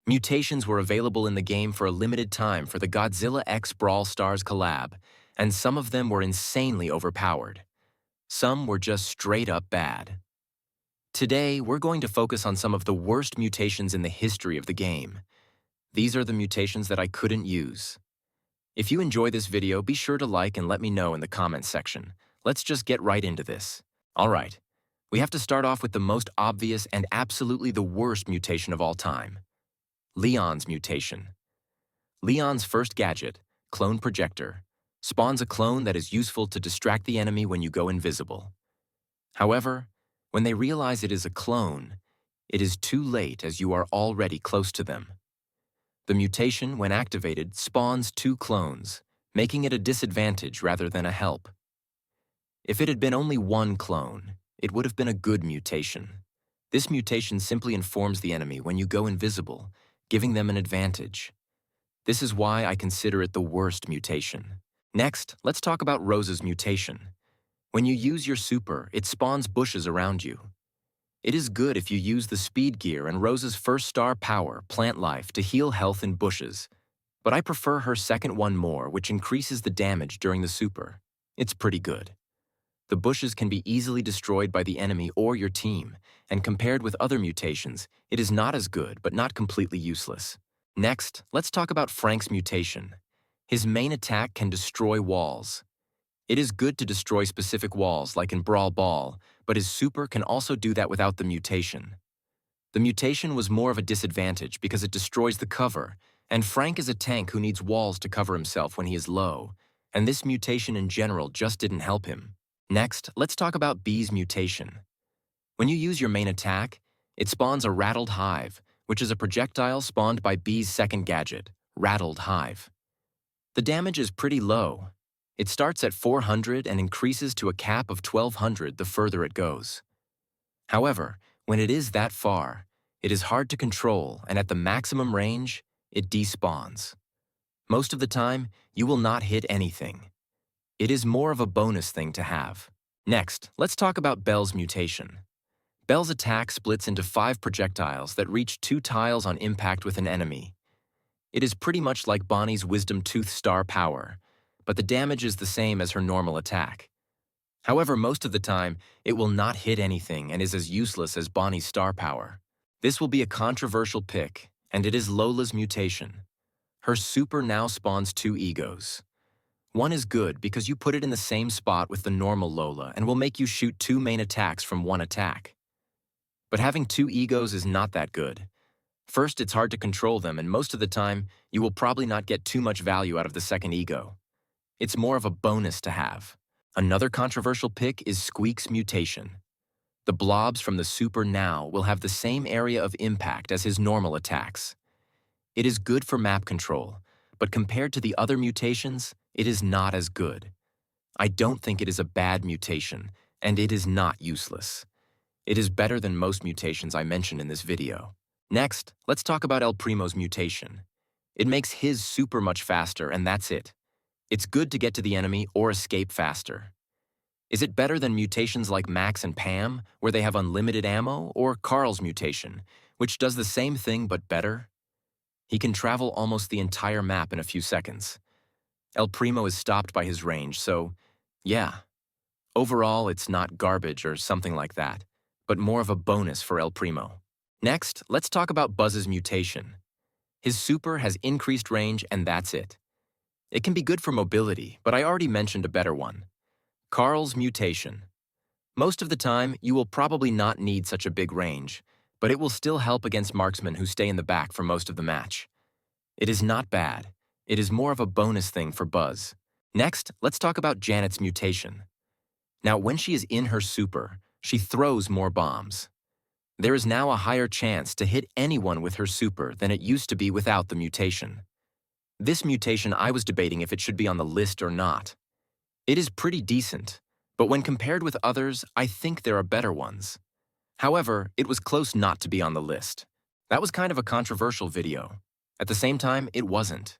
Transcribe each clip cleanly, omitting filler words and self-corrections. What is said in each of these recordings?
Mutations were available in the game for a limited time for the Godzilla X Brawl Stars collab, and some of them were insanely overpowered. Some were just straight up bad. Today, we're going to focus on some of the worst mutations in the history of the game. These are the mutations that I couldn't use. If you enjoy this video, be sure to like and let me know in the comments section. Let's just get right into this. Alright, we have to start off with the most obvious and absolutely the worst mutation of all time. Leon's mutation. Leon's first gadget, Clone Projector, spawns a clone that is useful to distract the enemy when you go invisible. However, when they realize it is a clone, it is too late as you are already close to them. The mutation, when activated, spawns 2 clones, making it a disadvantage rather than a help. If it had been only 1 clone, it would have been a good mutation. This mutation simply informs the enemy when you go invisible, giving them an advantage. This is why I consider it the worst mutation. Next, let's talk about Rose's mutation. When you use your super, it spawns bushes around you. It is good if you use the speed gear and Rose's first star power, Plant Life, to heal health in bushes, but I prefer her second one more, which increases the damage during the super. It's pretty good. The bushes can be easily destroyed by the enemy or your team, and compared with other mutations, it is not as good but not completely useless. Next, let's talk about Frank's mutation. His main attack can destroy walls. It is good to destroy specific walls like in Brawl Ball, but his super can also do that without the mutation. The mutation was more of a disadvantage because it destroys the cover, and Frank is a tank who needs walls to cover himself when he is low, and this mutation in general just didn't help him. Next, let's talk about Bee's mutation. When you use your main attack, it spawns a Rattled Hive, which is a projectile spawned by Bee's second gadget, Rattled Hive. The damage is pretty low. It starts at 400 and increases to a cap of 1200 the further it goes. However, when it is that far, it is hard to control, and at the maximum range, it despawns. Most of the time, you will not hit anything. It is more of a bonus thing to have. Next, let's talk about Belle's mutation. Belle's attack splits into 5 projectiles that reach 2 tiles on impact with an enemy. It is pretty much like Bonnie's Wisdom Tooth star power, but the damage is the same as her normal attack. However, most of the time, it will not hit anything and is as useless as Bonnie's star power. This will be a controversial pick, and it is Lola's mutation. Her super now spawns 2 egos. One is good because you put it in the same spot with the normal Lola and will make you shoot 2 main attacks from 1 attack. But having 2 egos is not that good. First, it's hard to control them, and most of the time, you will probably not get too much value out of the second ego. It's more of a bonus to have. Another controversial pick is Squeak's mutation. The blobs from the super now will have the same area of impact as his normal attacks. It is good for map control, but compared to the other mutations, it is not as good. I don't think it is a bad mutation, and it is not useless. It is better than most mutations I mentioned in this video. Next, let's talk about El Primo's mutation. It makes his super much faster, and that's it. It's good to get to the enemy or escape faster. Is it better than mutations like Max and Pam, where they have unlimited ammo, or Carl's mutation, which does the same thing but better? He can travel almost the entire map in a few seconds. El Primo is stopped by his range, so yeah. Overall, it's not garbage or something like that, but more of a bonus for El Primo. Next, let's talk about Buzz's mutation. His super has increased range, and that's it. It can be good for mobility, but I already mentioned a better one. Carl's mutation. Most of the time, you will probably not need such a big range, but it will still help against marksmen who stay in the back for most of the match. It is not bad. It is more of a bonus thing for Buzz. Next, let's talk about Janet's mutation. Now, when she is in her super, she throws more bombs. There is now a higher chance to hit anyone with her super than it used to be without the mutation. This mutation, I was debating if it should be on the list or not. It is pretty decent, but when compared with others, I think there are better ones. However, it was close not to be on the list. That was kind of a controversial video. At the same time, it wasn't.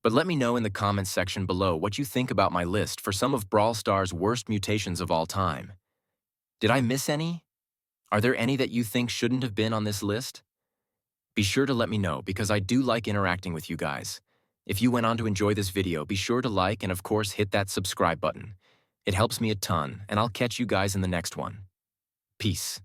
But let me know in the comments section below what you think about my list for some of Brawl Stars' worst mutations of all time. Did I miss any? Are there any that you think shouldn't have been on this list? Be sure to let me know because I do like interacting with you guys. If you went on to enjoy this video, be sure to like and of course hit that subscribe button. It helps me a ton, and I'll catch you guys in the next one. Peace.